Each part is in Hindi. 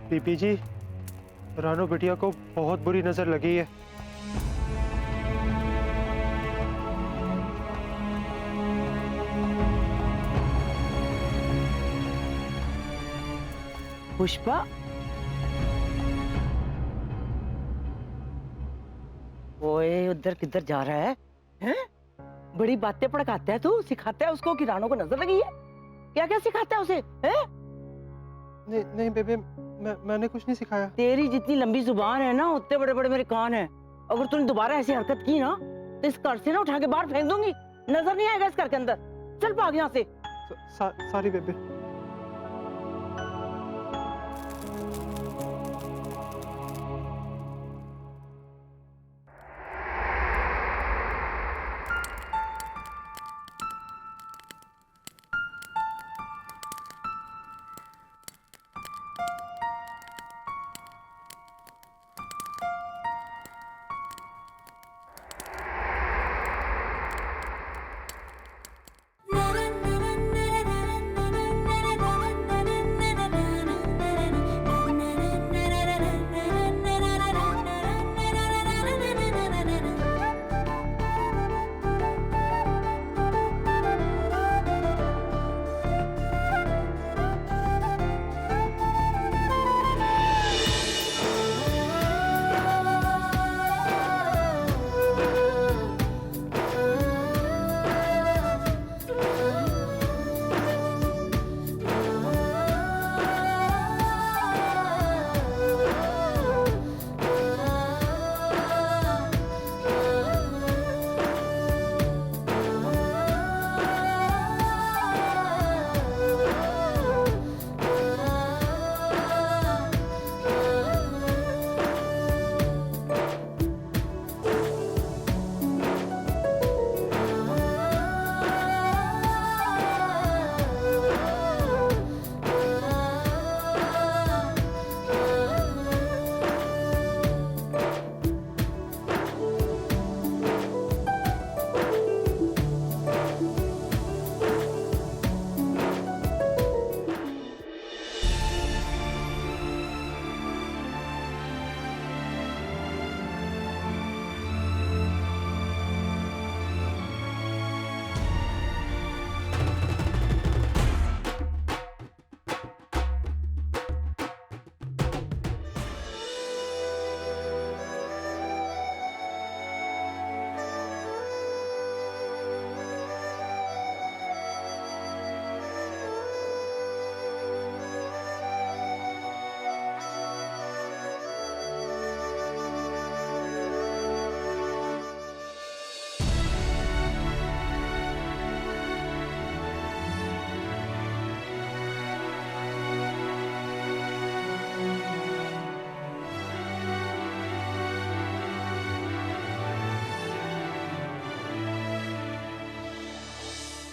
बीबी जी, रानू बिटिया को बहुत बुरी नजर लगी है। पुष्पा, ओए उधर किधर जा रहा है? हैं? बड़ी बातें पड़काता है तू, सिखाता है उसको कि रानू को नजर लगी है। क्या क्या सिखाता है उसे? हैं? नहीं नहीं बेबे, मैंने कुछ नहीं सिखाया। तेरी जितनी लंबी जुबान है ना, उतने बड़े बड़े मेरे कान हैं। अगर तूने दोबारा ऐसी हरकत की ना, तो इस घर से ना उठा के बाहर फेंक दूंगी। नजर नहीं आएगा इस घर के अंदर। चल भाग यहाँ से। सॉरी बेबे।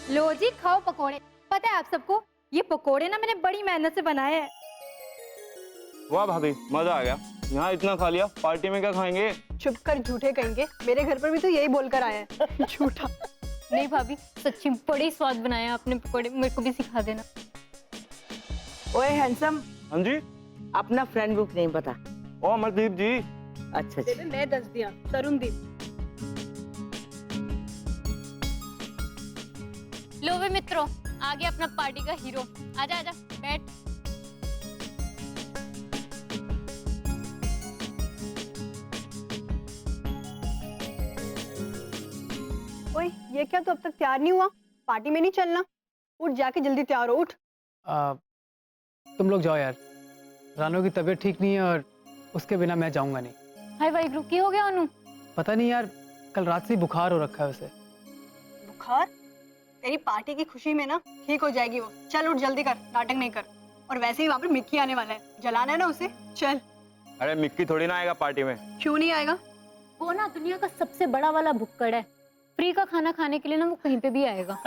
लो जी, खाओ पकोड़े। पता है आप सबको, ये पकोड़े ना मैंने बड़ी मेहनत से बनाए हैं। वाह भाभी, मजा आ गया। यहाँ इतना खा लिया, पार्टी में क्या खाएंगे? चुप कर, झूठे कहेंगे। मेरे घर पर भी तो यही बोलकर आया है। झूठा। नहीं भाभी, सच्ची बड़ी स्वाद बनाए हैं आपने पकोड़े। मेरे को भी सिखा देना। ओए हैंडसम, हाँ जी। अपना फ्रेंड बुक नहीं पता? ओ अमरदीप जी। अच्छा अच्छा। मैं दस दिया, तरुणदीप। लो वे मित्रों, आ गया अपना पार्टी का हीरो। आजा आजा, बैठ। ओए, ये क्या, तू अब तक तैयार नहीं हुआ? पार्टी में नहीं चलना? उठ, जाके जल्दी तैयार हो, उठ। तुम लोग जाओ यार, रानू की तबीयत ठीक नहीं है और उसके बिना मैं जाऊंगा नहीं। हाय वाहिगुरु, की हो गया अनु? पता नहीं यार, कल रात से बुखार हो रखा है उसे। बुखार? तेरी पार्टी की खुशी में ना ठीक हो जाएगी वो। चल उठ, जल्दी कर, नाटक नहीं कर। और वैसे ही वहाँ पर मिक्की आने वाला है, जलाना है ना उसे। चल। अरे मिक्की थोड़ी ना आएगा पार्टी में। क्यों नहीं आएगा? वो ना दुनिया का सबसे बड़ा वाला भुक्कड़ है। फ्री का खाना खाने के लिए ना वो कहीं पे भी आएगा।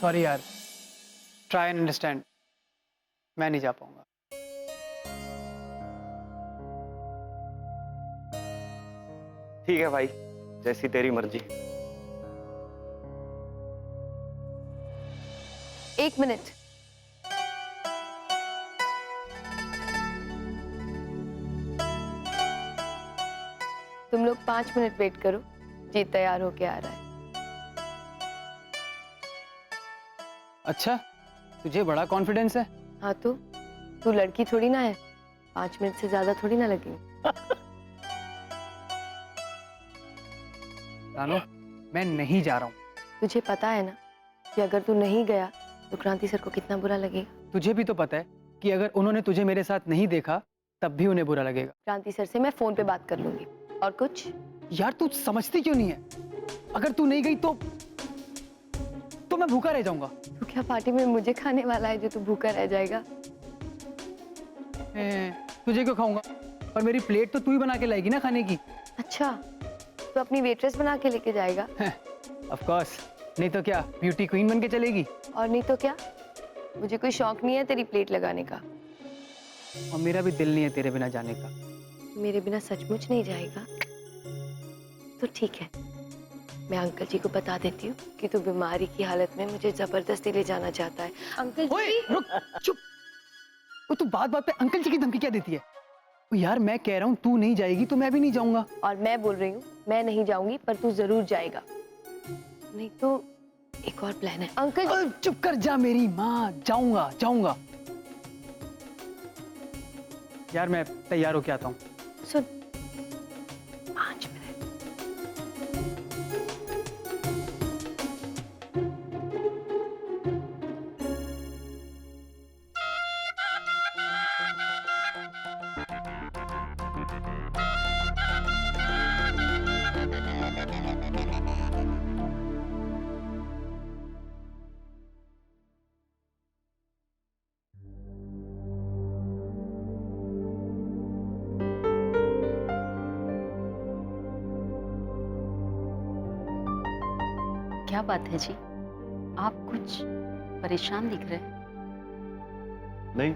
सॉरी यार, ट्राई एंड अंडरस्टैंड, मैं नहीं जा पाऊंगा। ठीक है भाई, जैसी तेरी मर्जी। एक मिनट। 5 मिनट वेट करो, जीत तैयार होके आ रहा है। अच्छा, तुझे बड़ा कॉन्फिडेंस है। हाँ तो तू लड़की थोड़ी ना है, 5 मिनट से ज्यादा थोड़ी ना लगेंगे। रानो, मैं नहीं जा रहा हूँ। तुझे पता है ना कि अगर तू नहीं गया तो क्रांति सर को कितना बुरा लगेगा। तुझे भी तो पता है कि अगर उन्होंने तुझे मेरे साथ नहीं देखा तब भी उन्हें बुरा लगेगा। क्रांति सर से मैं फोन पे बात कर लूंगी। और कुछ? यार तू समझती क्यों नहीं है? अगर तू नहीं गई तो मैं भूखा रह जाऊंगा। तू क्या पार्टी में मुझे खाने वाला है जो तू भूखा रह जाएगा? तुझे क्यों खाऊंगा? और मेरी प्लेट तो तू ही बना के लाएगी ना खाने की। अच्छा, तो अपनी वेट्रेस बना के लेके जाएगा? ऑफ कोर्स, नहीं तो क्या ब्यूटी क्वीन बन के चलेगी। और नहीं तो क्या, मुझे कोई शौक नहीं है तेरी प्लेट लगाने का। और मेरा भी दिल नहीं है तेरे बिना जाने का। मेरे बिना सचमुच नहीं जाएगा? तो ठीक है, मैं अंकल जी को बता देती हूँ कि तू बीमारी की हालत में मुझे जबरदस्ती ले जाना चाहता है। अंकल ओए, जी रुक, चुप। वो तू बात बात पे अंकल जी की धमकी क्या देती है? ओ यार, मैं कह रहा हूँ तू नहीं जाएगी तो मैं भी नहीं जाऊंगा। और मैं बोल रही हूँ मैं नहीं जाऊंगी पर तू जरूर जाएगा। नहीं तो एक और प्लान है। अंकल जी चुप कर जा मेरी माँ, जाऊंगा जाऊंगा। यार मैं तैयार होके आता हूँ। सुन, 5 मिनट। क्या बात है जी, आप कुछ परेशान दिख रहे हैं। नहीं,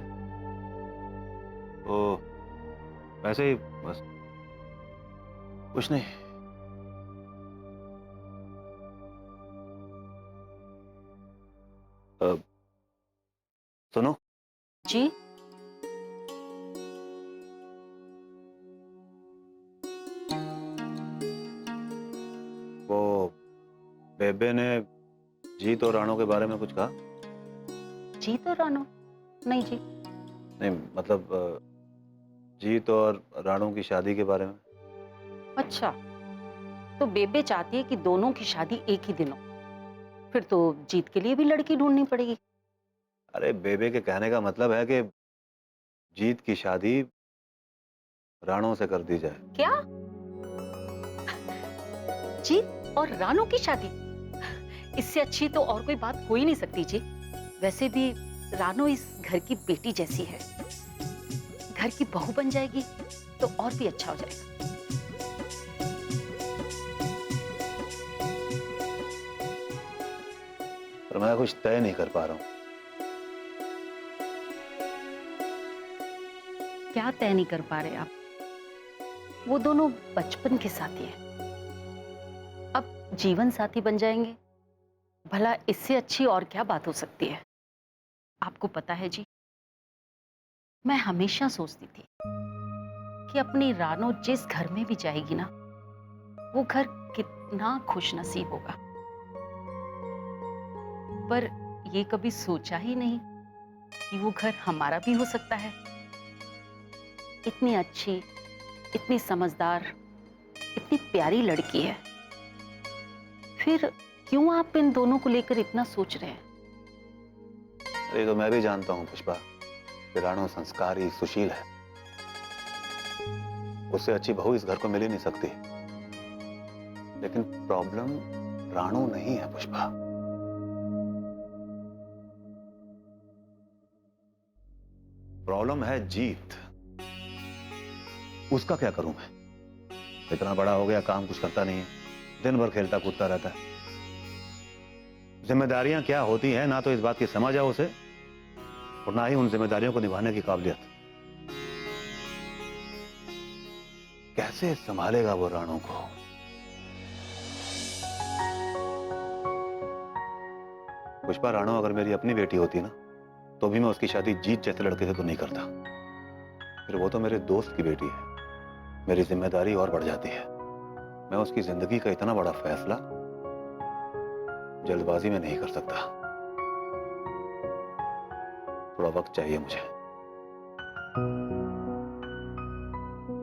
ओ वैसे ही बस, कुछ नहीं। सुनो जी, वो बेबे ने जीत और राणो के बारे में कुछ कहा? जीत और रानो? नहीं जी। नहीं मतलब जीत और राणो की शादी के बारे में। अच्छा, तो बेबे चाहती है कि दोनों की शादी एक ही दिन हो, फिर तो जीत के लिए भी लड़की ढूंढनी पड़ेगी। अरे बेबे के कहने का मतलब है कि जीत की शादी राणो से कर दी जाए। क्या? जीत और रानो की शादी? इससे अच्छी तो और कोई बात हो ही नहीं सकती जी। वैसे भी रानो इस घर की बेटी जैसी है, घर की बहू बन जाएगी तो और भी अच्छा हो जाएगा। पर मैं कुछ तय नहीं कर पा रहा हूं। क्या तय नहीं कर पा रहे आप? वो दोनों बचपन के साथी हैं, अब जीवन साथी बन जाएंगे। भला इससे अच्छी और क्या बात हो सकती है? आपको पता है जी, मैं हमेशा सोचती थी कि अपनी रानो जिस घर में भी जाएगी ना, वो घर कितना खुशनसीब होगा। पर ये कभी सोचा ही नहीं कि वो घर हमारा भी हो सकता है। इतनी अच्छी, इतनी समझदार, इतनी प्यारी लड़की है, फिर क्यों आप इन दोनों को लेकर इतना सोच रहे हैं? अरे तो मैं भी जानता हूं पुष्पा कि राणो संस्कारी, सुशील है। उससे अच्छी बहू इस घर को मिल ही नहीं सकती। लेकिन प्रॉब्लम राणो नहीं है पुष्पा। प्रॉब्लम है जीत। उसका क्या करूं मैं? इतना बड़ा हो गया, काम कुछ करता नहीं है, दिन भर खेलता कूदता रहता है। जिम्मेदारियां क्या होती हैं ना तो इस बात की समझ है उसे, और ना ही उन जिम्मेदारियों को निभाने की काबिलियत। कैसे संभालेगा वो राणो को? पुष्पा, राणो अगर मेरी अपनी बेटी होती ना तो भी मैं उसकी शादी जीत जैसे लड़के से तो नहीं करता। फिर वो तो मेरे दोस्त की बेटी है, मेरी जिम्मेदारी और बढ़ जाती है। मैं उसकी जिंदगी का इतना बड़ा फैसला जल्दबाजी में नहीं कर सकता। थोड़ा वक्त चाहिए मुझे।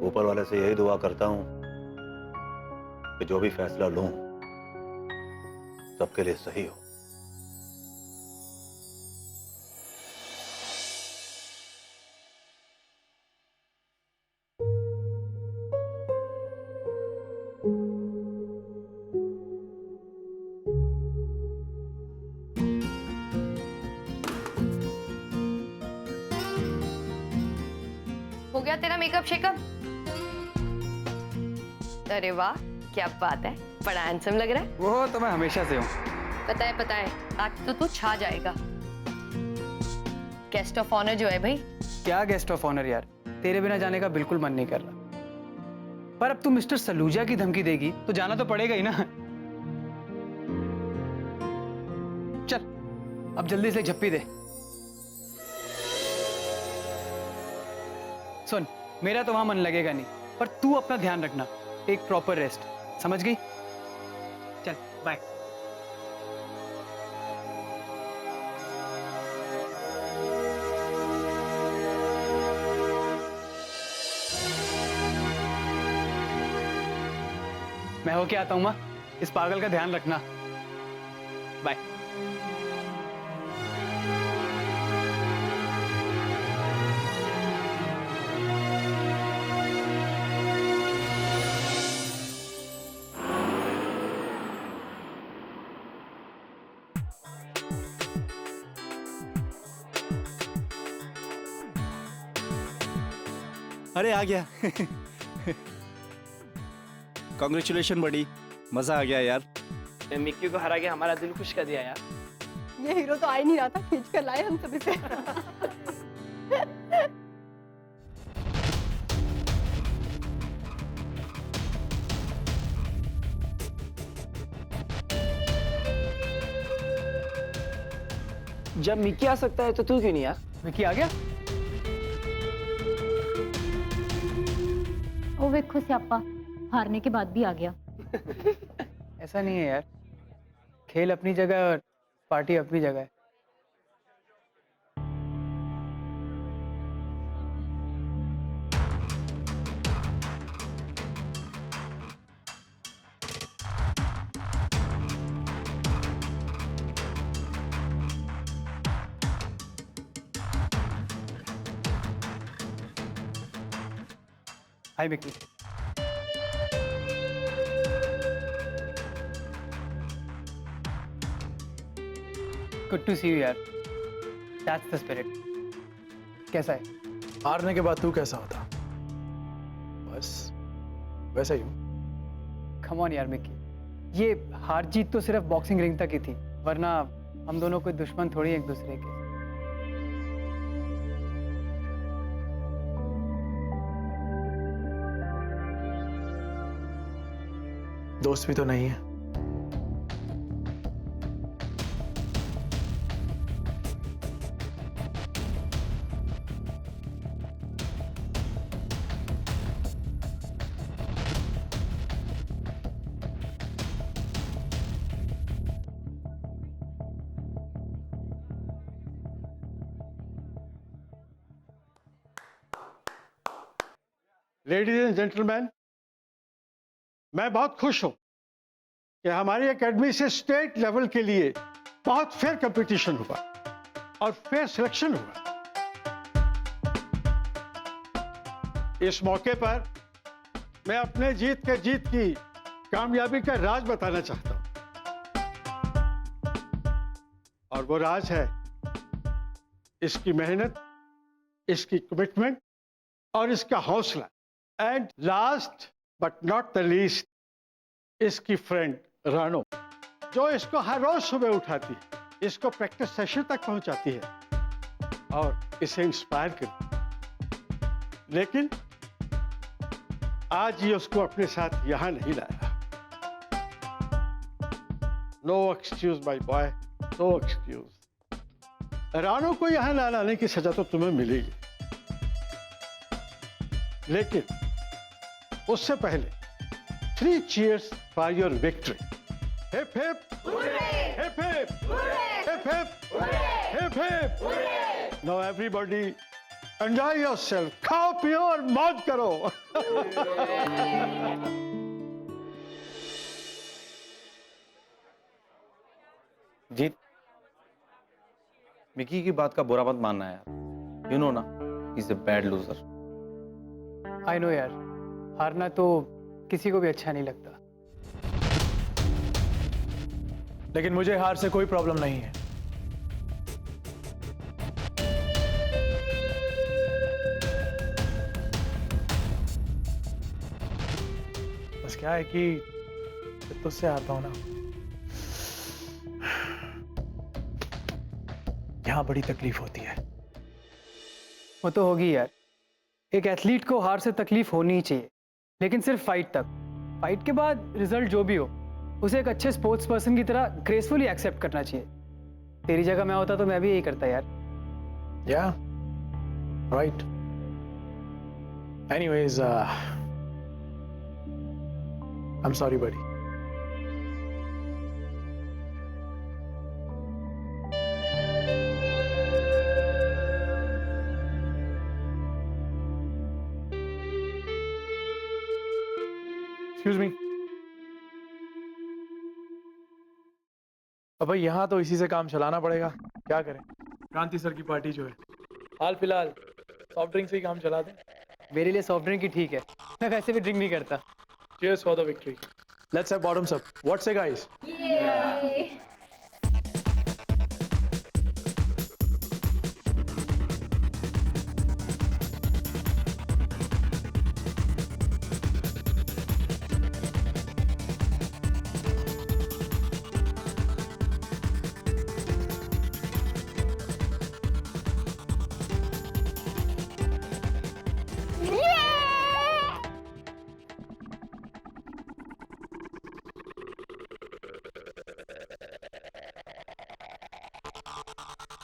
ऊपर वाले से यही दुआ करता हूं कि जो भी फैसला लूं सबके लिए सही हो। हो गया तेरा मेकअप शेकअप? अरे वाह, क्या बात है, बड़ा हैंडसम लग रहा है। वो तो मैं हमेशा से हूँ। पता है, आज तो तू छा जाएगा। गेस्ट ऑफ ऑनर जो है भाई। क्या गेस्ट ऑफ ऑनर यार, तेरे बिना जाने का बिल्कुल मन नहीं कर रहा। पर अब तू मिस्टर सलूजा की धमकी देगी तो जाना तो पड़ेगा ही ना। चल अब जल्दी से झप्पी दे। सुन, मेरा तो वहां मन लगेगा नहीं, पर तू अपना ध्यान रखना, टेक प्रॉपर रेस्ट, समझ गई? चल बाय। मैं होके आता हूं मां, इस पागल का ध्यान रखना। बाय। अरे आ गया। कांग्रेचुलेशन बड़ी, मजा आ गया यार। मिक्की को हरा के हमारा दिल खुश कर दिया यार। ये हीरो तो आ ही नहीं रहा था, खींच कर लाए हम सभी से। जब मिक्की आ सकता है तो तू क्यों नहीं यार? मिक्की आ गया? ओ वेखो स्यापा, हारने के बाद भी आ गया। ऐसा नहीं है यार, खेल अपनी जगह और पार्टी अपनी जगह है। Hi Mickey. Good to see you यार, दैट्स द स्पिरिट। कैसा है? हारने के बाद तू कैसा होता? बस वैसा ही हूँ। कम ऑन यार मिक्की, ये हार जीत तो सिर्फ बॉक्सिंग रिंग तक ही थी, वरना हम दोनों कोई दुश्मन थोड़ी एक दूसरे के। दोस्त भी तो नहीं है। लेडीज एंड जेंटलमैन, मैं बहुत खुश हूं कि हमारी एकेडमी से स्टेट लेवल के लिए बहुत फेयर कंपटीशन हुआ और फेयर सिलेक्शन हुआ। इस मौके पर मैं अपने जीत की कामयाबी का राज बताना चाहता हूं, और वो राज है इसकी मेहनत, इसकी कमिटमेंट और इसका हौसला। And last but not the least, इसकी फ्रेंड रानो, जो इसको हर रोज सुबह उठाती है, इसको प्रैक्टिस सेशन तक पहुंचाती है और इसे इंस्पायर करती। लेकिन आज ये उसको अपने साथ यहां नहीं लाया। No excuse my boy, no excuse. Rano को यहां ना लाने की सजा तो तुम्हें मिलेगी, लेकिन उससे पहले 3 cheers for your victory. Hip hip hooray! Hip hip hooray! Hip hip hooray! Hip hip hooray! Now everybody enjoy yourself. खाओ पियो और मौज करो. जीत, मिकी की बात का बुरा मत मानना यार. यू नो ना, he is a bad loser. I know यार, हारना तो किसी को भी अच्छा नहीं लगता. लेकिन मुझे हार से कोई प्रॉब्लम नहीं है. बस क्या है कि जब तुझसे हारता हूं ना, यहां बड़ी तकलीफ होती है. वो तो होगी यार. एक एथलीट को हार से तकलीफ होनी ही चाहिए, लेकिन सिर्फ फाइट तक. फाइट के बाद रिजल्ट जो भी हो, उसे एक अच्छे स्पोर्ट्स पर्सन की तरह ग्रेसफुली एक्सेप्ट करना चाहिए. तेरी जगह मैं होता तो मैं भी यही करता यार. Yeah right. Anyways, I am sorry buddy. Excuse me. अब भाई यहाँ तो इसी से काम चलाना पड़ेगा. क्या करें, क्रांति सर की पार्टी जो है, हाल फिलहाल सॉफ्ट ड्रिंक से ही काम चला दें. मेरे लिए सॉफ्ट ड्रिंक ही ठीक है. मैं वैसे भी ड्रिंक नहीं करता. Cheers for the victory. Let's have bottoms up. What say, guys?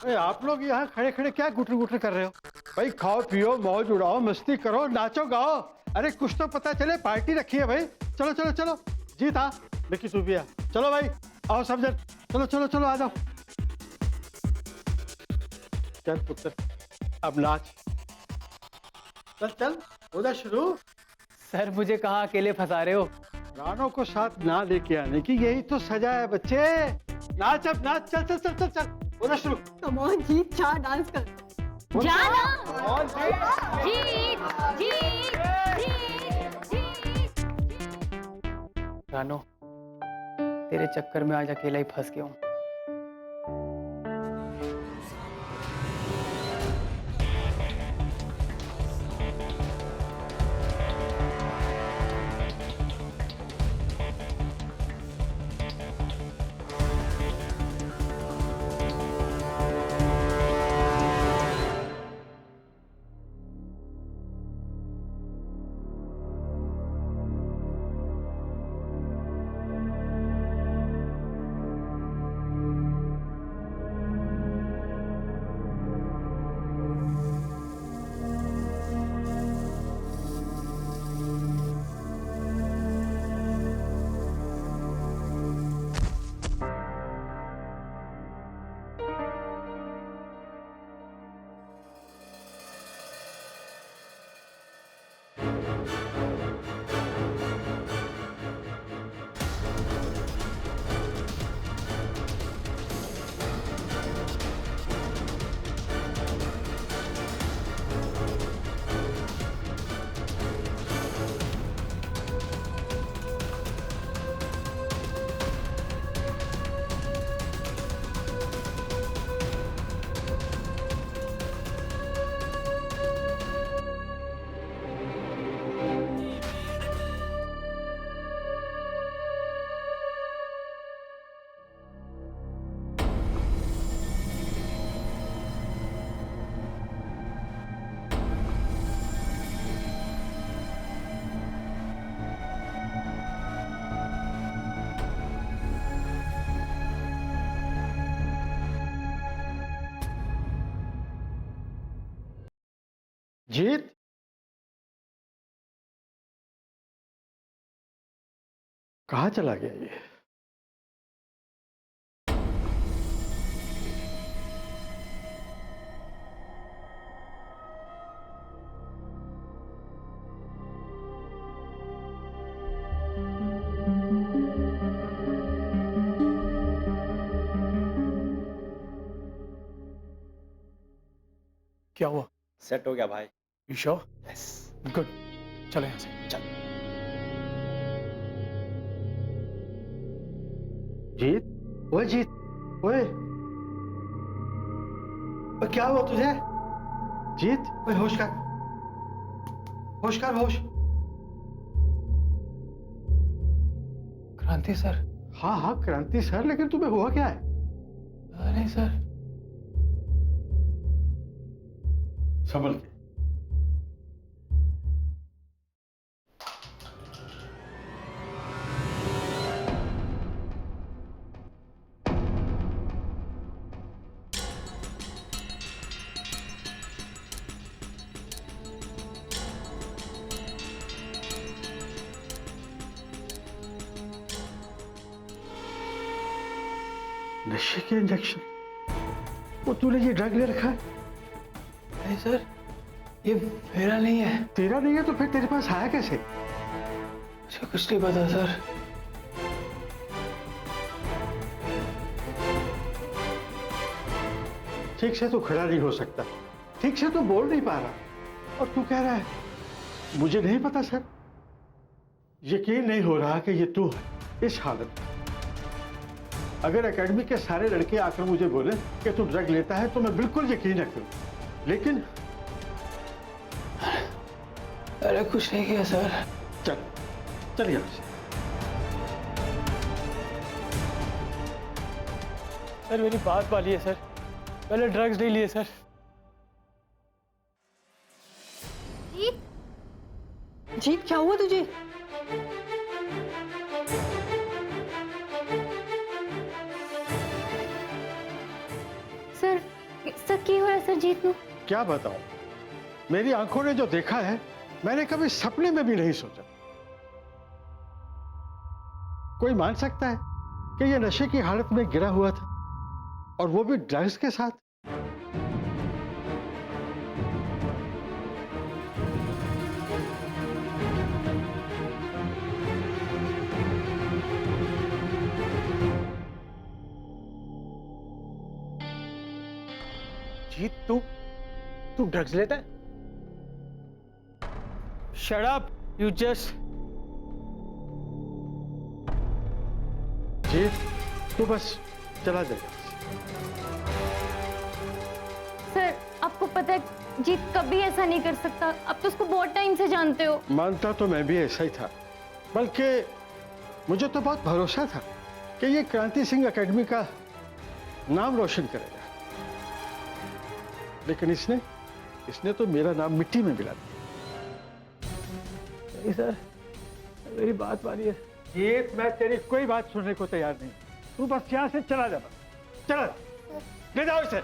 अरे आप लोग यहाँ खड़े खड़े क्या गुटर गुटर कर रहे हो? भाई खाओ पियो, मौज उड़ाओ, मस्ती करो, नाचो गाओ. अरे कुछ तो पता चले, पार्टी रखी है भाई. चलो चलो चलो. जीत आ, विक्की तू भी आ. चलो भाई, आओ सब जन. चलो चलो चलो आ जाओ. चल पुत्र, अब नाच. चल चल, हो जा शुरू. सर मुझे कहाँ अकेले फंसा रहे हो? रानों को साथ ना लेके आने की यही तो सजा है बच्चे. नाच अब नाच. चल चल चल चल चल. हो जा शुरू. कम ऑन जीत, चार डांस कर. जाना और जीत जीत जीत जीत. रानो, तेरे चक्कर में आज अकेला ही फंस गया हूँ. जीत. कहाँ चला गया ये? क्या हुआ? सेट हो गया भाई। You sure? यस। गुड, चलो यहाँ से। चल। जीत, ओए जीत, ओए क्या हुआ तुझे? जीत, ओए होश कर, होश कर, होश। क्रांति सर। हाँ हाँ क्रांति सर, लेकिन तुम्हें हुआ क्या है? नहीं सर। संभल के। नशे के इंजेक्शन? वो तूने ये ड्रग ले रखा है? नहीं सर, ये मेरा नहीं है। तेरा नहीं है तो फिर तेरे पास आया कैसे? मुझे कुछ नहीं पता सर। ठीक से तो खड़ा नहीं हो सकता, ठीक से तो बोल नहीं पा रहा, और तू कह रहा है मुझे नहीं पता सर। यकीन नहीं हो रहा कि ये तू है इस हालत में। अगर एकेडमी के सारे लड़के आकर मुझे बोले कि तू ड्रग लेता है तो मैं बिल्कुल यकीन न करूं, लेकिन अरे कुछ नहीं किया सर। चल चल यहां से। सर मेरी बात वाली है सर, पहले ड्रग्स नहीं लिए सर। जीत क्या हुआ तुझे? सर की हो सर जीत नु? क्या बताऊं, मेरी आंखों ने जो देखा है मैंने कभी सपने में भी नहीं सोचा। कोई मान सकता है कि ये नशे की हालत में गिरा हुआ था, और वो भी ड्रग्स के साथ? जीत तू ड्रग्स लेता है? Shut up you just. जीत तू बस चला जाए। सर आपको पता है जीत कभी ऐसा नहीं कर सकता, आप तो उसको बहुत टाइम से जानते हो। मानता तो मैं भी ऐसा ही था, बल्कि मुझे तो बहुत भरोसा था कि ये क्रांति सिंह एकेडमी का नाम रोशन करेगा, लेकिन इसने तो मेरा नाम मिट्टी में मिला दिया। नहीं सर, मेरी बात मानिए। ये मैं तेरी कोई बात सुनने को तैयार नहीं, तू बस यहाँ से चला जा, बस चला, ले जाओ इसे।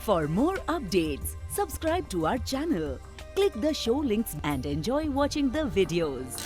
For more updates, subscribe to our channel, click the show links and enjoy watching the videos.